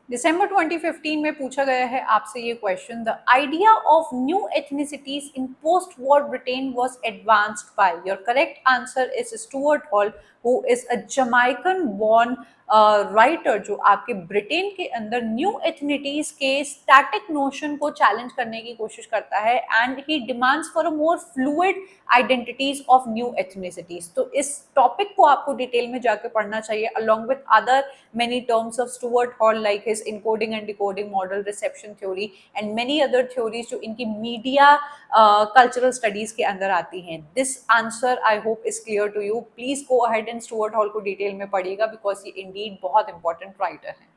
दिसंबर 2015 में पूछा गया है आपसे ये question, the idea of new ethnicities in post war Britain was advanced by, your correct answer is Stuart Hall, who is a Jamaican born writer, जो आपके Britain के अंदर न्यू एथनिटीज के स्टैटिक नोशन को चैलेंज करने की कोशिश करता है and he demands for a more fluid identities of new ethnicities. तो इस टॉपिक को आपको डिटेल में जाके पढ़ना चाहिए along with other many terms of Stuart Hall like his encoding and decoding model, reception theory and many other theories जो इनकी मीडिया कल्चरल स्टडीज के अंदर आती हैं। This answer I hope is clear to you. Please go ahead and Stuart Hall को detail में पढ़िएगा because ये इंडीड बहुत इंपॉर्टेंट राइटर हैं।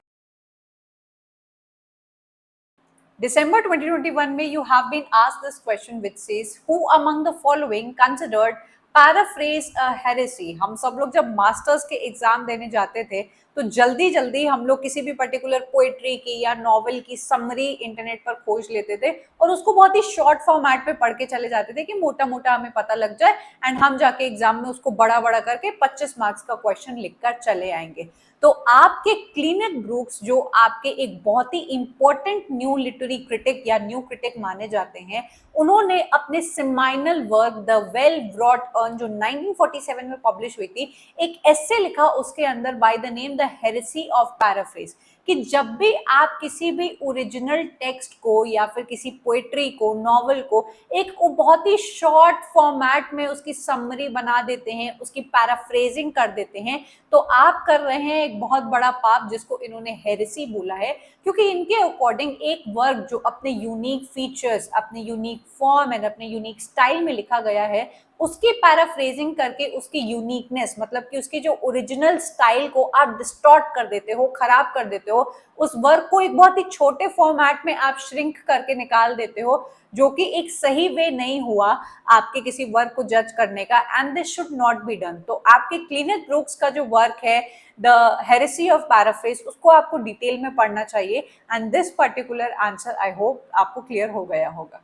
December 2021 में you have been asked this question which says who among the following considered paraphrase a heresy। हम सब लोग जब मास्टर्स के एग्जाम देने जाते थे तो जल्दी जल्दी हम लोग किसी भी पर्टिकुलर पोएट्री की या नॉवल की समरी इंटरनेट पर खोज लेते थे और उसको बहुत ही शॉर्ट फॉर्मेट में पढ़ के चले जाते थे कि मोटा मोटा हमें पता लग जाए एंड हम जाके एग्जाम में उसको बड़ा बड़ा करके 25 मार्क्स का क्वेश्चन लिखकर चले आएंगे। तो आपके क्लिनेट ब्रूक्स जो आपके एक बहुत ही इंपॉर्टेंट न्यू लिटरेरी क्रिटिक या न्यू क्रिटिक माने जाते हैं, उन्होंने अपने seminal work the well brought earn जो 1947 में पब्लिश हुई थी, एक एस्से लिखा उसके अंदर bye the name the heresy of paraphrase, कि जब भी आप किसी भी ओरिजिनल टेक्स्ट को या फिर किसी पोएट्री को, नॉवल को एक बहुत ही शॉर्ट फॉर्मेट में उसकी समरी बना देते हैं, उसकी पैराफ्रेजिंग कर देते हैं, तो आप कर रहे हैं एक बहुत बड़ा पाप जिसको इन्होंने हेरेसी बोला है। क्योंकि इनके अकॉर्डिंग एक वर्क जो अपने यूनिक फीचर्स, अपने यूनिक फॉर्म एंड अपने यूनिक स्टाइल में लिखा गया है, उसकी पैराफ्रेजिंग करके उसकी यूनिकनेस, मतलब कि उसकी जो ओरिजिनल स्टाइल को आप डिस्टॉर्ट कर देते हो, खराब कर देते हो, उस वर्क को एक बहुत ही छोटे फॉर्मेट में आप श्रिंक करके निकाल देते हो, जो कि एक सही वे नहीं हुआ आपके किसी वर्क को जज करने का, and this should not be done. तो आपके क्लिनेट ब्रूक्स का जो वर्क है द हेरेसी ऑफ पैराफ्रेज, उसको आपको डिटेल में पढ़ना चाहिए and this particular answer I hope आपको क्लियर हो गया होगा।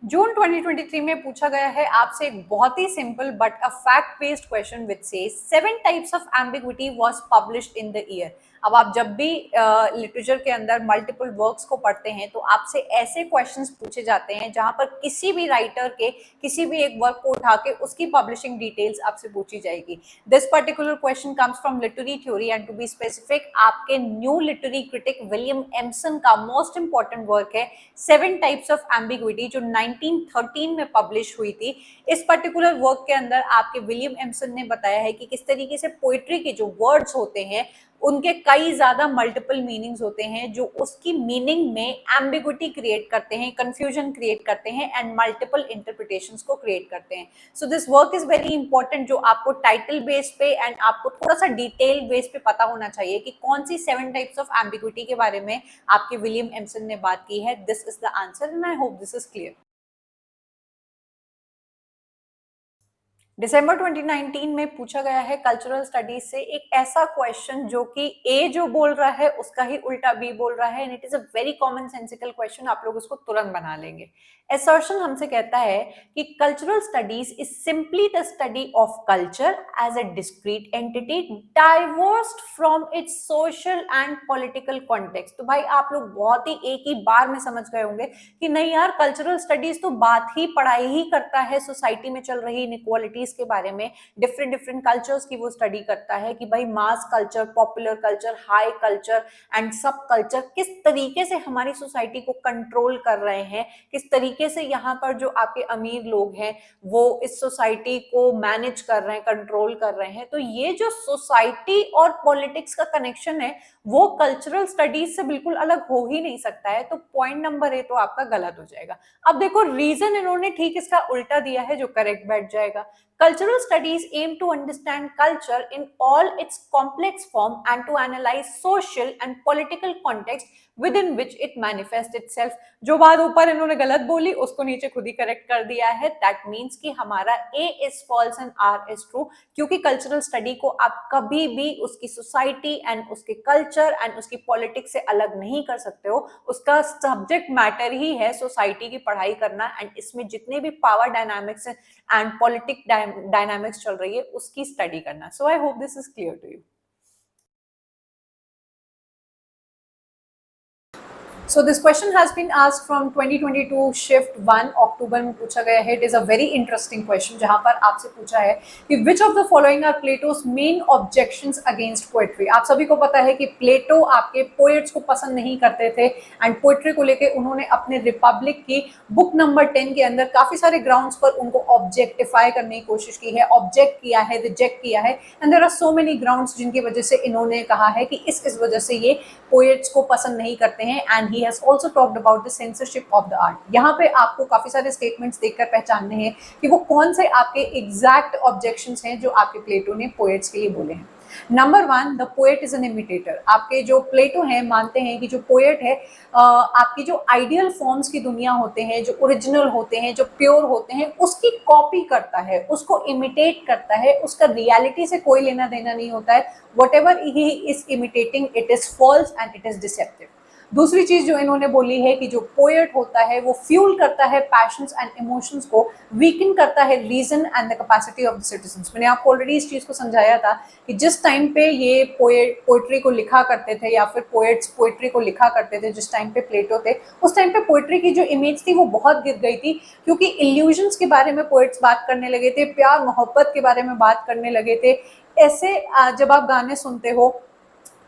जून 2023 में पूछा गया है आपसे एक बहुत ही simple but a fact based question which says 7 types of ambiguity was published in the year. अब आप जब भी लिटरेचर के अंदर मल्टीपल वर्क्स को पढ़ते हैं तो आपसे ऐसे क्वेश्चंस पूछे जाते हैं जहां पर किसी भी राइटर के किसी भी एक वर्क को उठा के उसकी पब्लिशिंग डिटेल्स आपसे पूछी जाएगी। This particular question comes from literary theory and to be specific आपके new literary critic William Empson का मोस्ट इंपॉर्टेंट वर्क है 7 टाइप्स ऑफ एम्बिग्विटी, जो 1913 में पब्लिश हुई थी। इस पर्टिकुलर वर्क के अंदर आपके विलियम एम्सन ने बताया है कि किस तरीके से पोइट्री के जो वर्ड्स होते हैं उनके कई ज्यादा मल्टीपल मीनिंग्स होते हैं, जो उसकी मीनिंग में एम्बिग्विटी क्रिएट करते हैं, कंफ्यूजन क्रिएट करते हैं एंड मल्टीपल इंटरप्रिटेशंस को क्रिएट करते हैं। So this work is very important, जो आपको टाइटल बेस पे एंड आपको थोड़ा सा डिटेल बेस पे पता होना चाहिए कि कौन सी 7 टाइप्स ऑफ एम्बिग्विटी के बारे में आपके विलियम एम्सन ने बात की है। This is the answer and I hope this is clear. दिसंबर 2019 में पूछा गया है कल्चरल स्टडीज से एक ऐसा क्वेश्चन जो कि ए जो बोल रहा है उसका ही उल्टा बी बोल रहा है, and it is a very common sensical question, आप लोग उसको तुरंत बना लेंगे। असर्शन हमसे कहता है कि cultural studies is simply the study of culture as a discrete entity divorced from its social and political context. तो भाई आप लोग बहुत ही एक ही बार में समझ गए होंगे कि नहीं यार, कल्चरल स्टडीज तो बात ही पढ़ाई ही करता है सोसाइटी में चल रही इनइक्वालिटीज के बारे में, डिफरेंट डिफरेंट कल्चर्स की वो स्टडी करता है कि भाई mass culture, popular culture, high culture and subculture किस तरीके से हमारी सोसाइटी को कंट्रोल कर रहे हैं, किस तरीके से यहाँ पर जो आपके अमीर लोग हैं वो इस सोसाइटी को मैनेज कर रहे हैं, कंट्रोल कर रहे हैं। तो ये जो सोसाइटी और पॉलिटिक्स का कनेक्शन है वो कल्चरल स्टडीज से बिल्कुल अलग हो ही नहीं सकता है। तो पॉइंट नंबर ए तो आपका गलत हो जाएगा। अब देखो रीजन इन्होंने ठीक इसका उल्टा दिया है जो करेक्ट बैठ जाएगा। Cultural studies aim to understand culture in all its complex form and to analyze social and political context within which it manifests itself। जो बात ऊपर इन्होंने गलत बोली उसको नीचे खुद ही करेक्ट कर दिया है। दैट मीन्स कि हमारा A is false and R is true, क्योंकि कल्चरल स्टडी को आप कभी भी उसकी सोसाइटी एंड उसके कल्चर एंड उसकी पॉलिटिक्स से अलग नहीं कर सकते हो। उसका सब्जेक्ट मैटर ही है सोसाइटी की पढ़ाई करना एंड इसमें जितने भी power dynamics and politic dynamics चल रही है उसकी स्टडी करना। So I hope this is clear to you. So this question has been asked from 2022 shift 1 अक्टूबर में पूछा गया है. It is a very interesting question जहां पर आपसे पूछा है कि which of the following are Plato's main objections against poetry. आप सभी को पता है कि प्लेटो आपके पोएट्स को पसंद नहीं करते थे एंड पोएट्री को लेके उन्होंने अपने रिपब्लिक की बुक नंबर 10 के अंदर काफी सारे ग्राउंड्स पर उनको ऑब्जेक्टिफाई करने की कोशिश की है, ऑब्जेक्ट किया है, रिजेक्ट किया है and there are so many grounds जिनकी वजह से इन्होंने कहा है कि इस वजह से ये पोएट्स को पसंद नहीं करते हैं and he has also talked about the censorship of the art. यहाँ पे आपको काफी सारे स्टेटमेंट्स देखकर पहचानने हैं कि वो कौन से आपके एग्जैक्ट ऑब्जेक्शंस हैं जो आपके प्लेटो ने पोएट्स के लिए बोले हैं. Number 1, the poet is an imitator. आपके जो प्लेटो हैं मानते हैं कि जो पोएट है आपकी जो आइडियल फॉर्म्स की दुनिया होते हैं, जो ओरिजिनल होते हैं, जो प्योर होते हैं, उसकी कॉपी करता है, उसको इमिटेट करता है, उसका रियलिटी से कोई लेना देना नहीं होता है. Whatever he is imitating it is false and it is deceptive. दूसरी चीज जो इन्होंने बोली है कि जो पोएट होता है वो फ्यूल करता है पैशंस एंड इमोशंस को, वीकन करता है reason and the capacity of the citizens. मैंने आपको ऑलरेडी इस चीज को समझाया था कि जिस टाइम पे ये पोएट्री को लिखा करते थे या फिर पोएट्स पोएट्री को लिखा करते थे, जिस टाइम पे प्लेटो थे, उस टाइम पे पोएट्री की जो इमेज थी वो बहुत गिर गई थी क्योंकि इल्यूजन्स के बारे में पोएट्स बात करने लगे थे, प्यार मोहब्बत के बारे में बात करने लगे थे. ऐसे जब आप गाने सुनते हो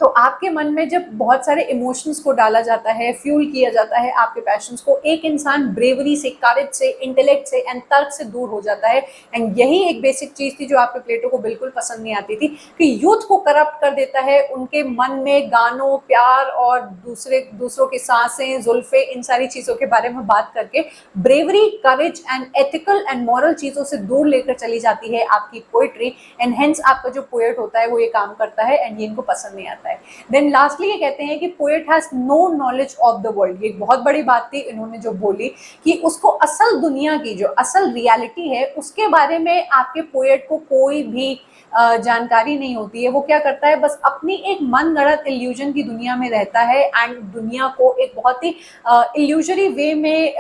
तो आपके मन में जब बहुत सारे इमोशंस को डाला जाता है, फ्यूल किया जाता है आपके पैशंस को, एक इंसान ब्रेवरी से, करेज से, इंटेलेक्ट से एंड तर्क से दूर हो जाता है. एंड यही एक बेसिक चीज थी जो आपके प्लेटो को बिल्कुल पसंद नहीं आती थी कि यूथ को करप्ट कर देता है. उनके मन में गानों, प्यार और दूसरों की सांसें, जुल्फे, इन सारी चीजों के बारे में बात करके bravery, courage and ethical and moral चीजों से दूर लेकर चली जाती है आपकी पोएट्री एंड हेंस आपका जो पोएट होता है वो ये काम करता है एंड ये इनको पसंद नहीं आता. देन लास्टली ये कहते हैं कि poet has no knowledge of the world. ये एक बहुत बड़ी बात थी इन्होंने जो बोली कि उसको असल दुनिया की जो असल रियलिटी है उसके बारे में आपके पोएट को कोई भी जानकारी नहीं होती है. वो क्या करता है, बस अपनी एक मन गढ़ंत इल्यूजन की दुनिया में रहता है एंड दुनिया को एक बहुत ही इल्यूजरी वे में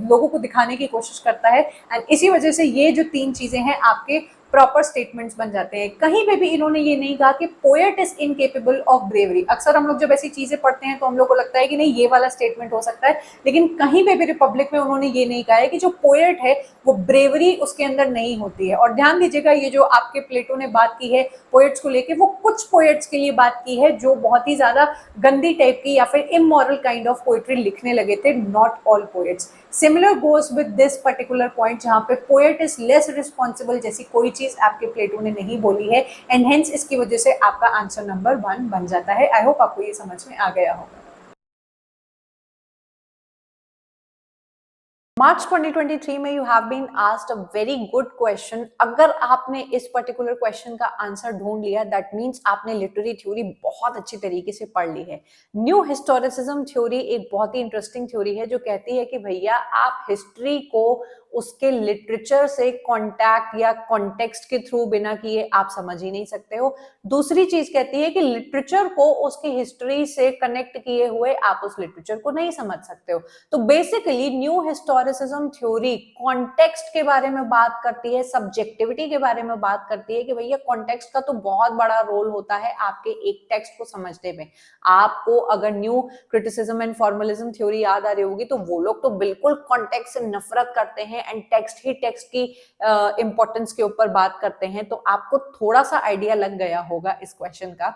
लोगों को दिखाने की कोशिश करता है एंड इसी वजह से ये जो 3 चीजें हैं आपके प्रॉपर स्टेटमेंट्स बन जाते हैं. कहीं पे भी इन्होंने ये नहीं कहा कि poet is incapable of bravery. अक्सर हम लोग जब ऐसी चीजें पढ़ते हैं तो हम लोग को लगता है कि नहीं ये वाला स्टेटमेंट हो सकता है, लेकिन कहीं पे भी रिपब्लिक में उन्होंने ये नहीं कहा है कि जो पोएट है वो ब्रेवरी उसके अंदर नहीं होती है. और ध्यान दीजिएगा ये जो आपके प्लेटो ने बात की है पोएट्स को लेके, वो कुछ पोएट्स के लिए बात की है जो बहुत ही ज्यादा गंदी टाइप की या फिर इमोरल काइंड ऑफ पोएट्री लिखने लगे थे. Not all poets. Similar goes with this particular point जहां पे पोएट इज लेस रिस्पॉन्सिबल जैसी कोई चीज आपके प्लेटो ने नहीं बोली है एंड हेंस इसकी वजह से आपका आंसर नंबर 1 बन जाता है. आई होप आपको ये समझ में आ गया होगा. मार्च 2023 में you have been asked a very good question. अगर आपने इस पर्टिकुलर क्वेश्चन का आंसर ढूंढ लिया दैट मीन्स आपने लिटरेरी थ्योरी बहुत अच्छी तरीके से पढ़ ली है. न्यू हिस्टोरिसिज्म थ्योरी एक बहुत ही इंटरेस्टिंग थ्योरी है जो कहती है कि भैया आप हिस्ट्री को उसके लिटरेचर से कॉन्टैक्ट या कॉन्टेक्स्ट के थ्रू बिना किए आप समझ ही नहीं सकते हो. दूसरी चीज कहती है कि लिटरेचर को उसकी हिस्ट्री से कनेक्ट किए हुए आप उस लिटरेचर को नहीं समझ सकते हो. तो basically new historicism theory context के बारे में बात करती है, सब्जेक्टिविटी के बारे में बात करती है कि भैया कॉन्टेक्स्ट का तो बहुत बड़ा रोल होता है आपके एक टेक्स्ट को समझने में. आपको अगर new criticism and formalism theory याद आ रही होगी तो वो लोग तो बिल्कुल कॉन्टेक्स्ट से नफरत करते हैं एंड टेक्स्ट ही टेक्स्ट की इंपॉर्टेंस के ऊपर बात करते हैं. तो आपको थोड़ा सा आइडिया लग गया होगा इस क्वेश्चन का.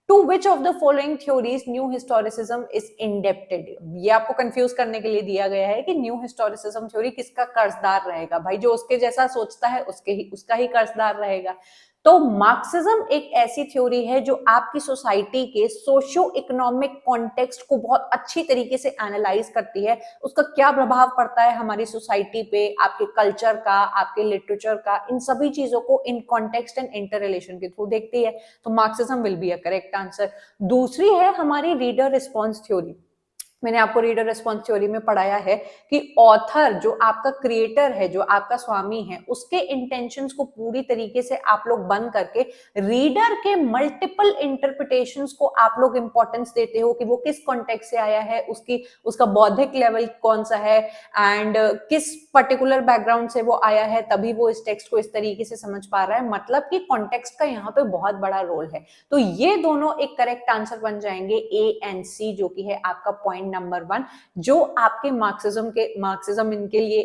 To which of the following theories new historicism is indebted. ये आपको कंफ्यूज करने के लिए दिया गया है कि न्यू हिस्टोरिसिज्म थ्योरी किसका कर्जदार रहेगा. भाई जो उसके जैसा सोचता है उसका ही कर्जदार रहेगा. तो मार्क्सिज्म एक ऐसी थ्योरी है जो आपकी सोसाइटी के सोशियो इकोनॉमिक कॉन्टेक्स्ट को बहुत अच्छी तरीके से एनालाइज करती है. उसका क्या प्रभाव पड़ता है हमारी सोसाइटी पे, आपके कल्चर का, आपके लिटरेचर का, इन सभी चीजों को in context and inter relation के थ्रू देखती है. तो Marxism will be a correct answer. दूसरी है हमारी रीडर रिस्पॉन्स थ्योरी. मैंने आपको रीडर रिस्पॉन्स थ्योरी में पढ़ाया है कि ऑथर जो आपका क्रिएटर है, जो आपका स्वामी है, उसके इंटेंशंस को पूरी तरीके से आप लोग बंद करके रीडर के मल्टीपल इंटरप्रिटेशंस को आप लोग इंपॉर्टेंस देते हो कि वो किस कॉन्टेक्स्ट से आया है, उसका बौद्धिक लेवल कौन सा है एंड किस पर्टिकुलर बैकग्राउंड से वो आया है, तभी वो इस टेक्स्ट को इस तरीके से समझ पा रहा है। मतलब कि कॉन्टेक्स्ट का यहाँ पे बहुत बड़ा रोल है। तो ये दोनों एक करेक्ट आंसर बन जाएंगे ए एंड सी, जो कि है आपका पॉइंट नंबर 1, जो आपके मार्क्सिज्म इनके लिए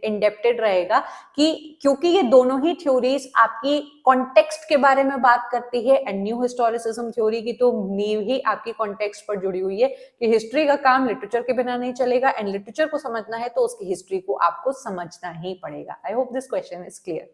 इंडेप्टेड रहेगा कि क्योंकि ये दोनों ही थ्योरीज आपकी कॉन्टेक्स्ट के बारे में बात करती है एंड न्यू हिस्टोरिसिज्म थ्योरी की तो नींव ही आपकी कॉन्टेक्स्ट पर जुड़ी हुई है कि हिस्ट्री का काम लिटरेचर के बिना नहीं चलेगा एंड लिटरेचर को समझना है तो उसकी हिस्ट्री को आपको समझना ही पड़ेगा। I hope this question is clear.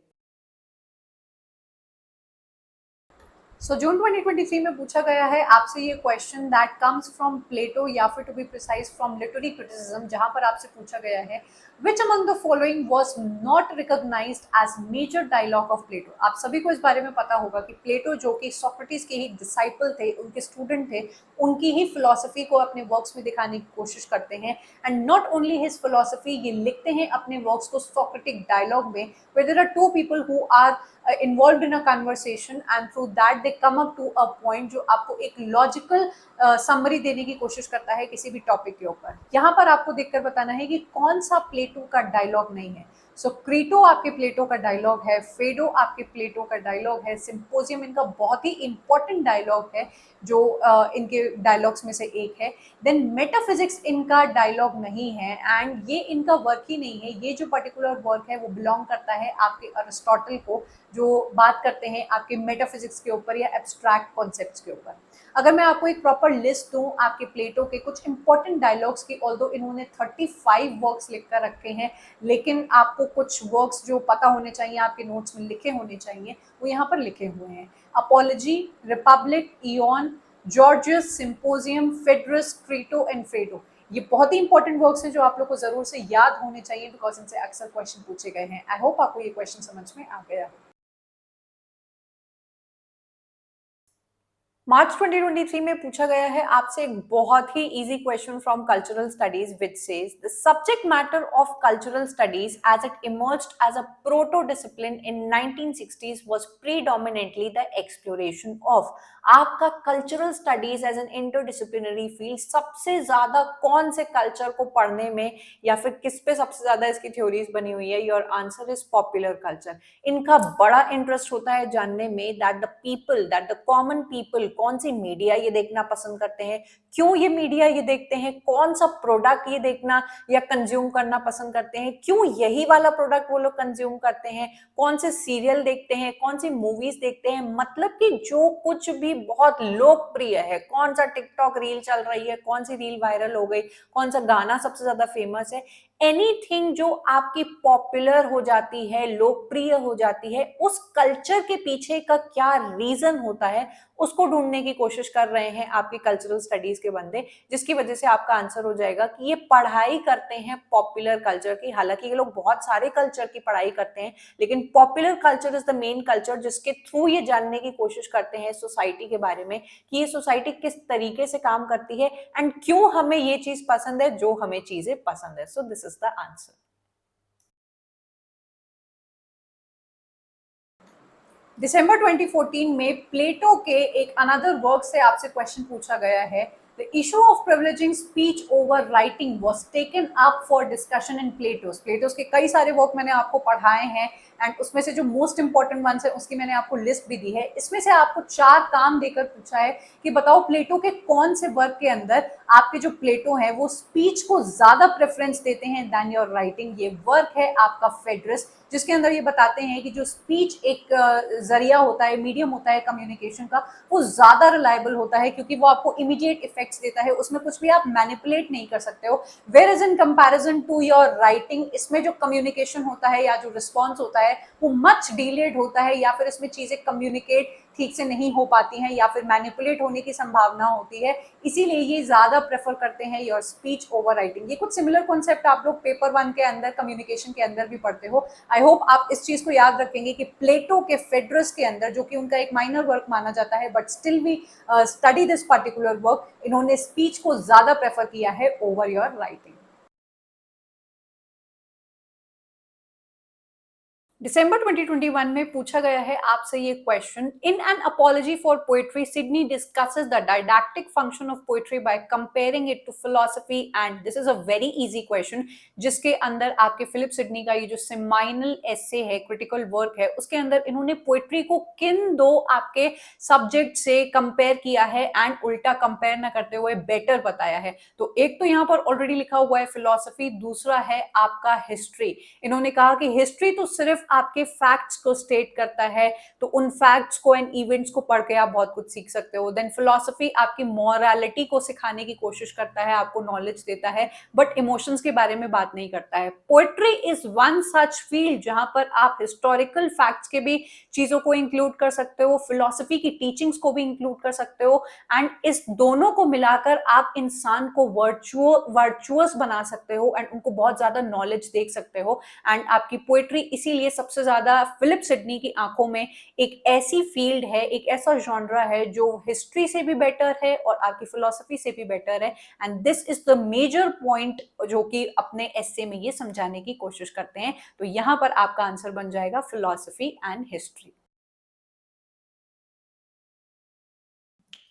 So June 2023 में पूछा गया है आपसे ये question that comes from Plato या फिर to be precise from literary criticism, जहां पर आपसे पूछा गया है which among the following was not recognised as major dialogue of Plato. आप सभी को इस बारे में पता होगा कि प्लेटो जो कि सोक्रेटिस के ही डिसाइपल थे, उनके स्टूडेंट थे, उनकी ही फिलॉसफी को अपने वर्क्स में दिखाने की कोशिश करते हैं and not only his philosophy, ये लिखते हैं अपने वर्क्स को सोक्रेटिक डायलॉग में where there are two people who are involved in a conversation and through that they come up to a point जो आपको एक लॉजिकल समरी देने की कोशिश करता है किसी भी टॉपिक के ऊपर। यहाँ पर आपको देखकर बताना है कि कौन सा प्लेटो का डायलॉग नहीं है। सो क्रीटो आपके प्लेटो का डायलॉग है, फेडो आपके प्लेटो का डायलॉग है, सिंपोजियम इनका बहुत ही इंपॉर्टेंट डायलॉग है जो इनके डायलॉग्स में से एक है। देन मेटाफिजिक्स इनका डायलॉग नहीं है एंड ये इनका वर्क ही नहीं है। ये जो पर्टिकुलर वर्क है वो बिलोंग करता है आपके अरिस्टोटल को, जो बात करते हैं आपके मेटाफिजिक्स के ऊपर या एब्स्ट्रैक्ट कॉन्सेप्ट्स के ऊपर। अगर मैं आपको एक प्रॉपर लिस्ट दूं आपके प्लेटो के कुछ इंपॉर्टेंट डायलॉग्स की, ऑल्दो इन्होंने 35 वर्क्स लिख कर रखे हैं, लेकिन आपको कुछ वर्क्स जो पता होने चाहिए, आपके नोट्स में लिखे होने चाहिए, वो यहाँ पर लिखे हुए हैं। Apology, Republic, Ion, Gorgias, Symposium, Phaedrus, Crito and Phaedo. ये बहुत ही इंपॉर्टेंट वर्क्स हैं जो आप लोग को जरूर से याद होने चाहिए बिकॉज इनसे अक्सर क्वेश्चन पूछे गए हैं। आई होप आपको ये क्वेश्चन समझ में आ गया। मार्च 2023 में पूछा गया है आपसे एक बहुत ही easy question from cultural studies which says the subject matter of cultural studies as it emerged as a proto discipline in 1960s was predominantly the exploration of. आपका cultural studies as an interdisciplinary field सबसे ज्यादा कौन से culture को पढ़ने में या फिर किस पे सबसे ज्यादा इसकी थ्योरीज बनी हुई है? Your answer is popular culture. इनका बड़ा इंटरेस्ट होता है जानने में दैट द कॉमन पीपल कौन सी मीडिया ये देखना पसंद करते हैं, क्यों ये मीडिया ये देखते हैं, कौन सा प्रोडक्ट ये देखना या कंज्यूम करना पसंद करते हैं, क्यों यही वाला प्रोडक्ट वो लोग कंज्यूम करते हैं, कौन से सीरियल देखते हैं, कौन सी मूवीज देखते हैं। मतलब कि जो कुछ भी बहुत लोकप्रिय है, कौन सा टिकटॉक रील चल रही है, कौन सी रील वायरल हो गई, कौन सा गाना सबसे ज्यादा फेमस है, एनीथिंग जो आपकी पॉपुलर हो जाती है, लोकप्रिय हो जाती है, उस कल्चर के पीछे का क्या रीजन होता है उसको ढूंढने की कोशिश कर रहे हैं आपके कल्चरल स्टडीज के बंदे, जिसकी वजह से आपका आंसर हो जाएगा कि ये पढ़ाई करते हैं पॉपुलर कल्चर की। हालांकि ये लोग बहुत सारे कल्चर की पढ़ाई करते हैं, लेकिन popular culture is the main culture जिसके थ्रू ये जानने की कोशिश करते हैं सोसाइटी के बारे में कि ये सोसाइटी किस तरीके से काम करती है एंड क्यों हमें ये चीज पसंद है जो हमें चीजें पसंद है। So this is the answer. दिसंबर 2014 में प्लेटो के एक अनदर वर्क से आपसे क्वेश्चन पूछा गया है। The issue of privileging speech over writing was taken up for discussion in plateaus. Plateaus के कई सारे वर्क मैंने आपको पढ़ाए हैं एंड उसमें से जो मोस्ट इंपॉर्टेंट वंस है उसकी मैंने आपको लिस्ट भी दी है। इसमें से आपको 4 काम देकर पूछा है कि बताओ प्लेटो के कौन से वर्क के अंदर आपके जो प्लेटो है वो स्पीच को ज्यादा प्रेफरेंस देते हैं देन योर राइटिंग। ये वर्क है आपका फेडरस, जिसके अंदर ये बताते हैं कि जो स्पीच एक जरिया होता है, मीडियम होता है कम्युनिकेशन का, वो ज्यादा रिलायबल होता है क्योंकि वो आपको इमीडिएट इफेक्ट्स देता है, उसमें कुछ भी आप मैनिपुलेट नहीं कर सकते हो। Where is in comparison to your writing, इसमें जो कम्युनिकेशन होता है या जो रिस्पॉन्स होता है वो मच डिलेड होता है या फिर इसमें चीजें कम्युनिकेट ठीक से नहीं हो पाती हैं या फिर मैनिपुलेट होने की संभावना होती है, इसीलिए ये ज्यादा प्रेफर करते हैं योर स्पीच ओवर राइटिंग। ये कुछ सिमिलर कॉन्सेप्ट आप लोग पेपर 1 के अंदर कम्युनिकेशन के अंदर भी पढ़ते हो। आई होप आप इस चीज को याद रखेंगे कि प्लेटो के फेड्रस के अंदर, जो कि उनका एक माइनर वर्क माना जाता है, but still we study this particular work, इन्होंने स्पीच को ज्यादा प्रेफर किया है ओवर योर राइटिंग। दिसंबर 2021 में पूछा गया है आपसे ये question, in an apology for poetry Sidney discusses the didactic function of poetry by comparing it to philosophy, and this is a very easy question जिसके अंदर आपके फिलिप सिडनी का ये जो सेमाइनल एसे है, क्रिटिकल वर्क है, उसके अंदर इन्होंने पोएट्री को किन दो आपके सब्जेक्ट से कंपेयर किया है एंड उल्टा कंपेयर ना करते हुए बेटर बताया है। तो एक तो यहाँ पर ऑलरेडी लिखा हुआ है फिलोसफी, दूसरा है आपका हिस्ट्री। इन्होंने कहा कि हिस्ट्री तो सिर्फ आपके फैक्ट्स को स्टेट करता है, तो उन फैक्ट्स को एंड इवेंट्स को पढ़ के आप बहुत कुछ सीख सकते हो। देन फिलोसफी आपकी मॉरलिटी को सिखाने की कोशिश करता है, आपको नॉलेज देता है, बट इमोशंस के बारे में बात नहीं करता है। Poetry is one such field जहां पर आप हिस्टोरिकल फैक्ट्स के भी चीजों को इंक्लूड कर सकते हो, फिलोसफी की टीचिंग्स को भी इंक्लूड कर सकते हो, एंड इस दोनों को मिलाकर आप इंसान को वर्चुअस बना सकते हो एंड उनको बहुत ज्यादा नॉलेज देख सकते हो। एंड आपकी पोएट्री इसीलिए सबसे ज्यादा फिलिप सिडनी की आंखों में एक ऐसी फील्ड है, एक ऐसा जॉनरा है जो हिस्ट्री से भी बेटर है और आपकी फिलोसफी से भी बेटर है। And this is the major point जो कि अपने एस्से में ये समझाने की कोशिश करते हैं। तो यहां पर आपका आंसर बन जाएगा फिलोसफी एंड हिस्ट्री।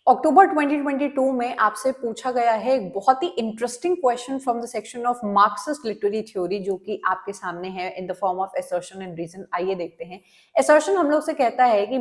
अक्टूबर 2022 में आपसे पूछा गया है एक बहुत ही interesting question from the section of Marxist literary theory, जो कि आपके सामने है in the form of assertion and reason. आइए देखते हैं। असर्शन हम लोग से कहता है कि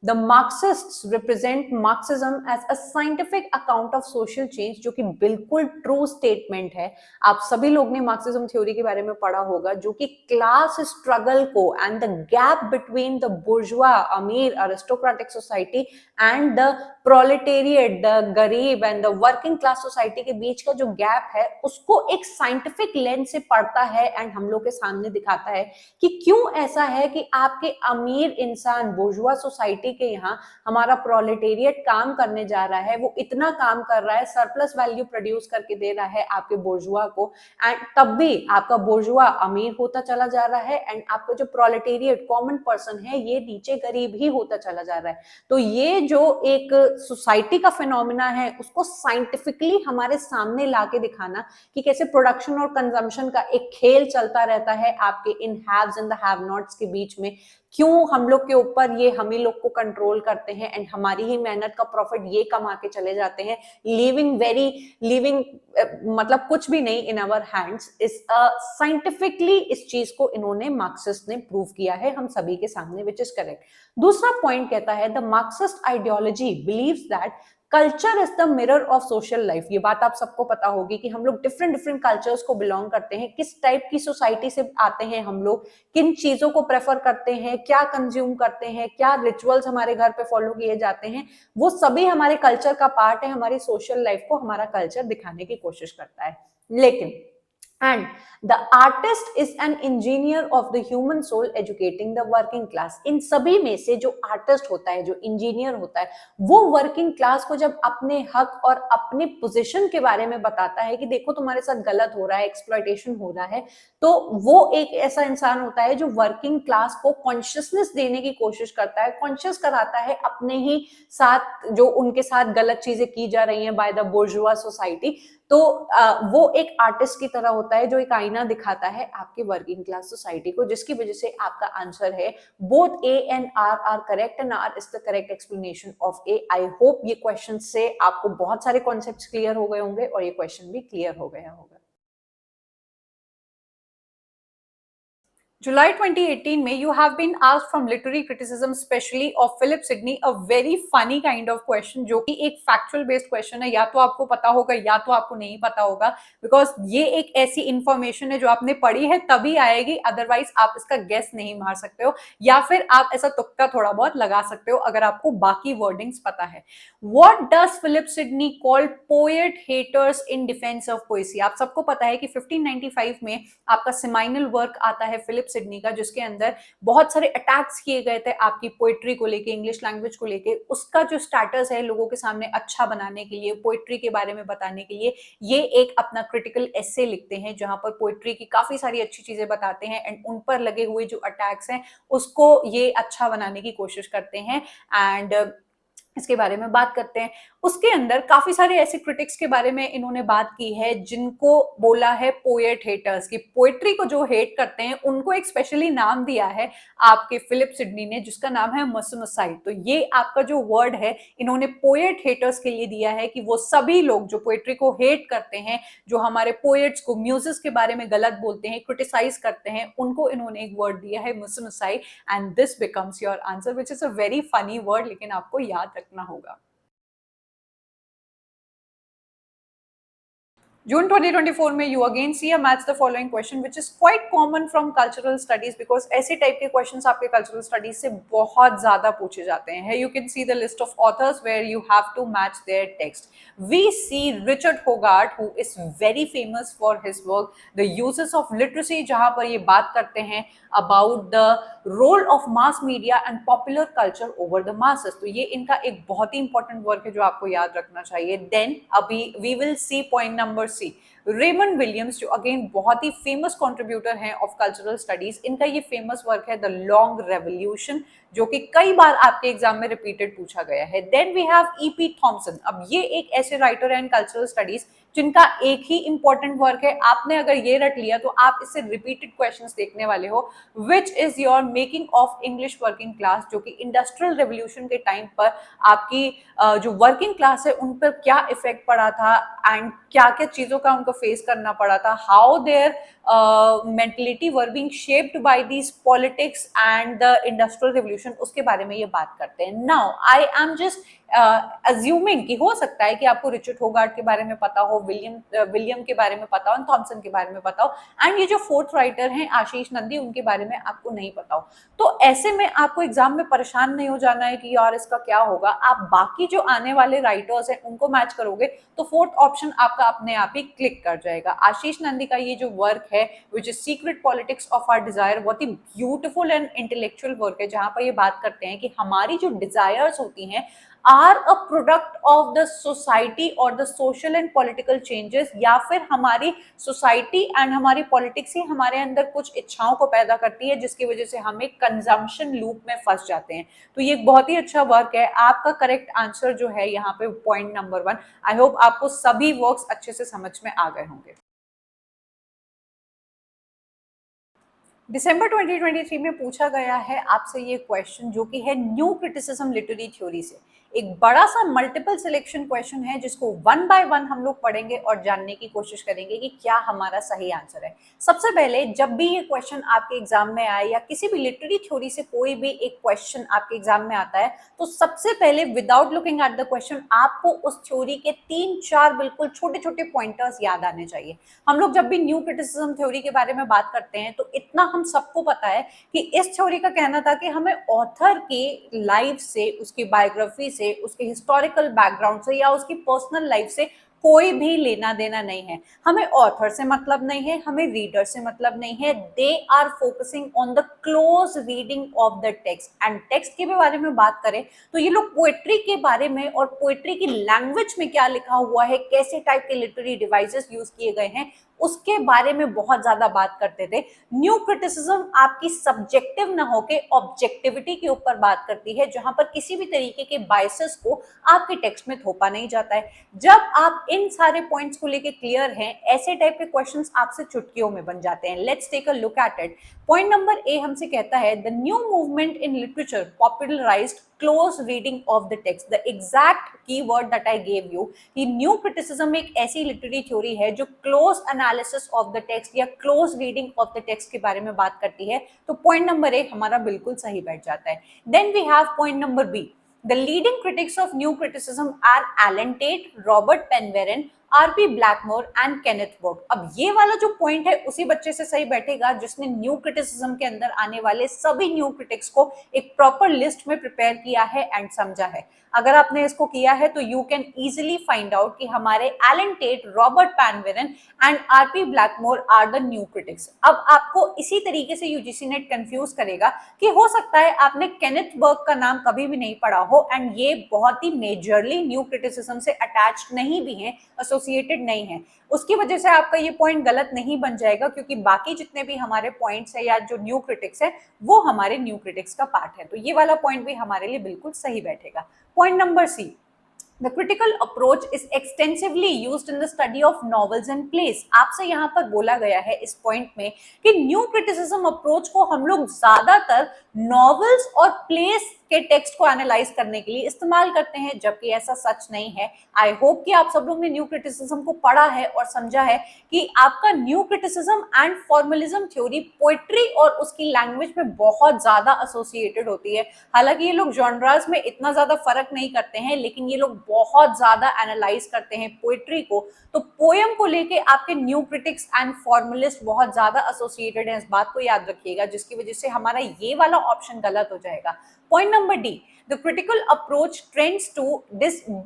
the Marxists represent Marxism as a scientific account of social change, जो कि बिल्कुल ट्रू स्टेटमेंट है। आप सभी लोग ने मार्क्सिज्म थ्योरी के बारे में पढ़ा होगा, जो कि क्लास स्ट्रगल को and the gap between the bourgeoisie, अमीर, aristocratic society and the proletariat, the गरीब and the working class society के बीच का जो गैप है, उसको एक साइंटिफिक लेंस से पढ़ता है एंड हम लोग के सामने दिखाता है कि क्यों ऐसा है कि आपके अमीर इंसान बुर्जुआ सोसाइटी के यहाँ हमारा प्रोलेटेरिएट काम करने जा रहा है, वो इतना काम कर रहा है, सरप्लस वैल्यू प्रोड्यूस करके दे रहा है आपके बुर्जुआ को, एंड तब भी आपका बुर्जुआ अमीर होता चला जा रहा है एंड आपका जो प्रोलेटेरिएट कॉमन पर्सन है ये नीचे गरीब ही होता चला जा रहा है। तो ये जो एक सोसाइटी का फिनोमिना है उसको साइंटिफिकली हमारे सामने लाके दिखाना कि कैसे प्रोडक्शन और कंजम्पशन का एक खेल चलता रहता है आपके इन haves and the have nots के बीच में, क्यों हम लोग के ऊपर ये हम ही लोग को कंट्रोल करते हैं एंड हमारी ही मेहनत का प्रॉफिट ये कमा के चले जाते हैं, लिविंग मतलब कुछ भी नहीं इन आवर हैंड्स। इस साइंटिफिकली इस चीज को इन्होंने मार्क्सिस्ट ने प्रूव किया है हम सभी के सामने, विच इज करेक्ट। दूसरा पॉइंट कहता है the Marxist ideology believes that culture is the mirror of social life. ये बात आप सबको पता होगी कि हम लोग डिफरेंट डिफरेंट कल्चर्स को बिलोंग करते हैं, किस टाइप की सोसाइटी से आते हैं हम लोग, किन चीजों को प्रेफर करते हैं, क्या कंज्यूम करते हैं, क्या रिचुअल्स हमारे घर पे फॉलो किए जाते हैं, वो सभी हमारे कल्चर का पार्ट है। हमारी सोशल लाइफ को हमारा कल्चर दिखाने की कोशिश करता है। लेकिन and the artist is an engineer of the human soul educating the working class। इन सभी में से जो आर्टिस्ट होता है, जो इंजीनियर होता है, वो वर्किंग क्लास को जब अपने हक और अपने पोजीशन के बारे में बताता है कि देखो तुम्हारे साथ गलत हो रहा है, एक्सप्लॉयटेशन हो रहा है, तो वो एक ऐसा इंसान होता है जो वर्किंग क्लास को कॉन्शियसनेस देने की कोशिश करता है, कॉन्शियस कराता है अपने ही साथ जो उनके साथ गलत चीजें की जा रही हैं बाय द बुर्जुआ सोसाइटी। तो वो एक आर्टिस्ट की तरह होता है जो एक आईना दिखाता है आपकी वर्किंग क्लास सोसाइटी को, जिसकी वजह से आपका आंसर है both A and R correct and R is the correct explanation of A. I hope ये क्वेश्चन से आपको बहुत सारे कॉन्सेप्ट्स क्लियर हो गए होंगे और ये क्वेश्चन भी क्लियर हो गया होगा। July 2018 में you have been asked from literary criticism specially of Philip Sidney a very funny kind of question, जो कि एक factual based question है, या तो आपको पता होगा या तो आपको नहीं पता होगा, because ये एक ऐसी information है जो आपने पढ़ी है तभी आएगी, otherwise आप इसका guess नहीं मार सकते हो, या फिर आप ऐसा तुक्का थोड़ा बहुत लगा सकते हो अगर आपको बाकी wordings पता है। What does Philip Sidney call poet haters in defense of poesy? आप सबको पता है कि 1595 में आपका सेमाइनल वर्क आता है फिलिप सिडनी का, जिसके अंदर बहुत सारे अटैक्स किए गए थे आपकी पोइट्री को लेके, इंग्लिश लैंग्वेज को लेके। उसका जो स्टेटस है लोगों के सामने अच्छा बनाने के लिए, पोइट्री के बारे में बताने के लिए, ये एक अपना क्रिटिकल एसे लिखते हैं जहां पर पोइट्री की काफी सारी अच्छी चीजें बताते हैं एंड उन पर लगे हुए जो अटैक्स हैं उसको ये अच्छा बनाने की कोशिश करते हैं। एंड इसके बारे में बात करते हैं। उसके अंदर काफी सारे ऐसे क्रिटिक्स के बारे में इन्होंने बात की है जिनको बोला है पोएट हेटर्स, की पोएट्री को जो हेट करते हैं उनको एक स्पेशली नाम दिया है आपके फिलिप सिडनी ने, जिसका नाम है मसमसाई। तो ये आपका जो वर्ड है इन्होंने पोएट हेटर्स के लिए दिया है, कि वो सभी लोग जो पोएट्री को हेट करते हैं, जो हमारे पोएट्स को म्यूजिक के बारे में गलत बोलते हैं, क्रिटिसाइज करते हैं, उनको इन्होंने एक वर्ड दिया है मसमसाई। And this becomes your answer, which is a very funny word, लेकिन आपको याद रखना होगा। June 2024 में you again see a match the following question which is quite common from cultural studies because ऐसे टाइप के questions आपके cultural studies से बहुत ज़्यादा पूछे जाते हैं। Here you can see the list of authors where you have to match their text. We see Richard Hogarth who is very famous for his work The Uses of Literacy, जहाँ पर ये बात करते हैं about the role of mass media and popular culture over the masses। तो ये इनका एक बहुत ही इंपॉर्टेंट वर्क है जो आपको याद रखना चाहिए। देन अभी we will see point number C, Raymond Williams, जो अगेन बहुत ही फेमस कंट्रीब्यूटर हैं ऑफ कल्चरल स्टडीज। इनका ये फेमस वर्क है द लॉन्ग रेवोल्यूशन, जो कि कई बार आपके एग्जाम में रिपीटेड पूछा गया है। Then we have EP Thompson. अब ये एक ऐसे राइटर हैं इन कल्चरल स्टडीज जिनका एक ही इंपॉर्टेंट वर्क है, आपने अगर ये रट लिया तो आप इससे रिपीटेड क्वेश्चंस देखने वाले हो, which is your making of English working class, जो कि इंडस्ट्रियल रेवोल्यूशन के टाइम पर आपकी जो वर्किंग क्लास है उन पर क्या इफेक्ट पड़ा था एंड क्या क्या चीजों का उनको फेस करना पड़ा था, how their mentality were being shaped by these politics and the industrial revolution, उसके बारे में ये बात करते हैं। Now I am just assuming कि हो सकता है कि आपको रिचर्ड होगार्ट के बारे में पता हो, विलियम के बारे में पता हो, थॉमसन के बारे में पता हो, एंड ये जो फोर्थ राइटर हैं आशीष नंदी, उनके बारे में आपको नहीं पता हो। तो ऐसे में आपको एग्जाम में परेशान नहीं हो जाना है कि यार इसका क्या होगा। आप बाकी जो आने वाले राइटर्स हैं उनको मैच करोगे तो फोर्थ ऑप्शन आपका अपने आप ही क्लिक कर जाएगा। आशीष नंदी का ये जो वर्क है which is secret politics of our desire, बहुत ही ब्यूटिफुल एंड इंटेलेक्चुअल वर्क है, जहां पर ये बात करते हैं कि हमारी जो डिजायर्स होती हैं are a product of the society or the social and political changes, या फिर हमारी सोसाइटी एंड हमारी पॉलिटिक्स ही हमारे अंदर कुछ इच्छाओं को पैदा करती है जिसकी वजह से हम एक कंजम्पशन लूप में फंस जाते हैं। तो ये एक बहुत ही अच्छा वर्क है। आपका करेक्ट आंसर जो है यहाँ पे पॉइंट नंबर 1। आई होप आपको सभी वर्क्स अच्छे से समझ में आ गए होंगे। दिसंबर 2023 में पूछा गया है आपसे ये क्वेश्चन, जो कि है न्यू क्रिटिसिज्म लिटरेरी थ्योरी से। एक बड़ा सा मल्टीपल सिलेक्शन क्वेश्चन है जिसको वन बाय वन हम लोग पढ़ेंगे और जानने की कोशिश करेंगे कि क्या हमारा सही आंसर है। सबसे पहले जब भी ये क्वेश्चन आपके एग्जाम में आए या किसी भी लिटरेरी थ्योरी से कोई भी एक क्वेश्चन आपके एग्जाम में आता है, तो सबसे पहले without looking at the question आपको उस थ्योरी के 3-4 बिल्कुल छोटे छोटे पॉइंटर्स याद आने चाहिए। हम लोग जब भी न्यू क्रिटिसिज्म थ्योरी के बारे में बात करते हैं तो इतना हम सबको पता है कि इस थ्योरी का कहना था कि हमें ऑथर के लाइफ से, उसकी बायोग्राफी से, उसके हिस्टोरिकल बैकग्राउंड से या उसकी पर्सनल लाइफ से कोई भी लेना देना नहीं है। हमें ऑथर से मतलब नहीं है, हमें रीडर से मतलब नहीं है। They are focusing on the close reading of the text. And text के बारे में बात करें तो ये लोग पोएट्री के बारे में और पोएट्री की लैंग्वेज में क्या लिखा हुआ है, कैसे टाइप के लिटरेरी डिवाइसेस यूज किए गए हैं, उसके बारे में बहुत ज्यादा बात करते थे। न्यू क्रिटिसिज्म आपकी सब्जेक्टिव ना होके ऑब्जेक्टिविटी के ऊपर बात करती है, जहां पर किसी भी तरीके के बायसेस को आपके टेक्स्ट में थोपा नहीं जाता है। जब आप इन सारे पॉइंट्स को लेके क्लियर हैं, ऐसे टाइप के क्वेश्चंस आपसे चुटकियों में बन जाते हैं। Let's take a look at it. Point number A हमसे कहता है the new movement in literature popularised close reading of the text. The exact keyword that I gave you कि न्यू क्रिटिसिज्म एक ऐसी लिटरेरी थ्योरी है जो close analysis of the text या close reading of the text के बारे में बात करती है। तो पॉइंट नंबर ए हमारा बिल्कुल सही बैठ जाता है। Then we have point number B. The leading critics of new criticism are Alan Tate, Robert Penverin, RP Blackmore and Kenneth work. अब ये वाला जो पॉइंट है उसी बच्चे से सही बैठेगा जिसने न्यू क्रिटिसिज्म के अंदर आने वाले सभी न्यू क्रिटिक्स को एक प्रॉपर लिस्ट में प्रिपेयर किया है एंड समझा है। अगर आपने इसको किया है तो you can easily find out कि हमारे Allen Tate, Robert Penn Warren and R P Blackmur are the new critics. अब आपको इसी तरीके से यूजीसी नेट कंफ्यूज करेगा कि हो सकता है आपने केनेथ वर्क का नाम कभी भी नहीं पढ़ा हो एंड ये बहुत ही मेजरली न्यू क्रिटिसिज्म से अटैच नहीं भी है, एसोसिएटेड नहीं है। उसकी वजह से आपका ये पॉइंट गलत नहीं बन जाएगा क्योंकि बाकी जितने भी हमारे पॉइंट्स है या जो न्यू क्रिटिक्स है वो हमारे न्यू क्रिटिक्स का पार्ट है, तो ये वाला पॉइंट भी हमारे लिए बिल्कुल सही बैठेगा। Point number C, The critical approach is extensively used in the study of novels and plays। आपसे यहाँ पर बोला गया है इस पॉइंट में कि न्यू क्रिटिसिज्म अप्रोच को हम लोग ज्यादातर नॉवेल्स और प्लेस के टेक्स्ट को एनालाइज करने के लिए इस्तेमाल करते हैं, जबकि ऐसा सच नहीं है। आई होप कि आप सब लोग ने न्यू क्रिटिसिज्म को पढ़ा है और समझा है कि आपका new criticism and formalism theory poetry और उसकी लैंग्वेज में बहुत ज्यादा एसोसिएटेड होती है। हालांकि ये लोग जॉनरास में इतना ज्यादा फर्क नहीं करते हैं, लेकिन ये लोग बहुत ज्यादा एनालाइज करते हैं पोएट्री को। तो पोएम को लेके आपके न्यू क्रिटिक्स एंड फॉर्मलिस्ट बहुत ज्यादा एसोसिएटेड हैं, इस बात को याद रखिएगा, जिसकी वजह से हमारा ये वाला ऑप्शन गलत हो जाएगा। Point number D, the critical approach trends to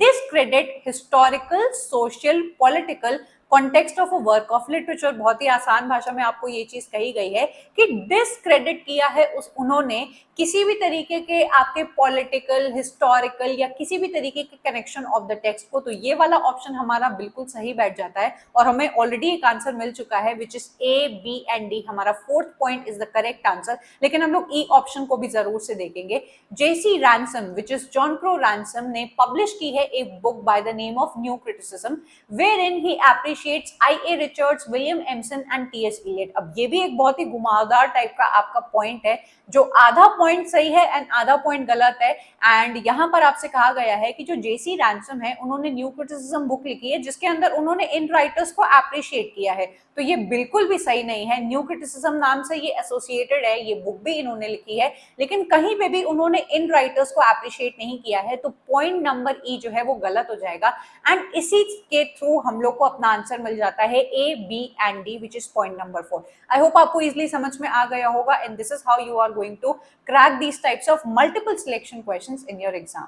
discredit historical, social, political context of a work of literature. बहुत ही आसान भाषा में आपको ये चीज कही गई है कि डिसक्रेडिट किया है उन्होंने किसी भी तरीके के आपके पॉलिटिकल, हिस्टोरिकल या किसी भी तरीके के कनेक्शन ऑफ द टेक्स्ट को। तो ये वाला ऑप्शन हमारा बिल्कुल सही बैठ जाता है और हमें ऑलरेडी एक आंसर मिल चुका है which is A, B and D. हमारा fourth point is the correct answer, लेकिन हम लोग ई ऑप्शन को भी जरूर से देखेंगे। J C Ransom which is John Crowe Ransom ने पब्लिश की है एक book by the name of new criticism where in he appreciates I.A. Richards, William Empson and टी.एस. इलियट। अब ये भी एक बहुत ही घुमावदार टाइप का आपका पॉइंट है, जो आधा पॉइंट सही है एंड आधा पॉइंट गलत है। एंड यहाँ पर आपसे कहा गया है कि जो जेसी रैनसम है उन्होंने न्यू क्रिटिसिज्म बुक लिखी है जिसके अंदर उन्होंने इन राइटर्स को एप्रिशिएट किया है, तो ये बिल्कुल भी सही नहीं है। न्यू क्रिटिसिज्म नाम से ये एसोसिएटेड है, ये बुक भी इन्होंने लिखी है, लेकिन कहीं पे भी उन्होंने इन राइटर्स को एप्रिशिएट नहीं किया है, तो पॉइंट नंबर ई जो है वो गलत हो जाएगा। एंड इसी के थ्रू हम लोग को अपना आंसर मिल जाता है A, B and D which is point number 4। I hope आपको इजिली समझ में आ गया होगा and this is how you are going to crack these types of multiple selection questions in your exam.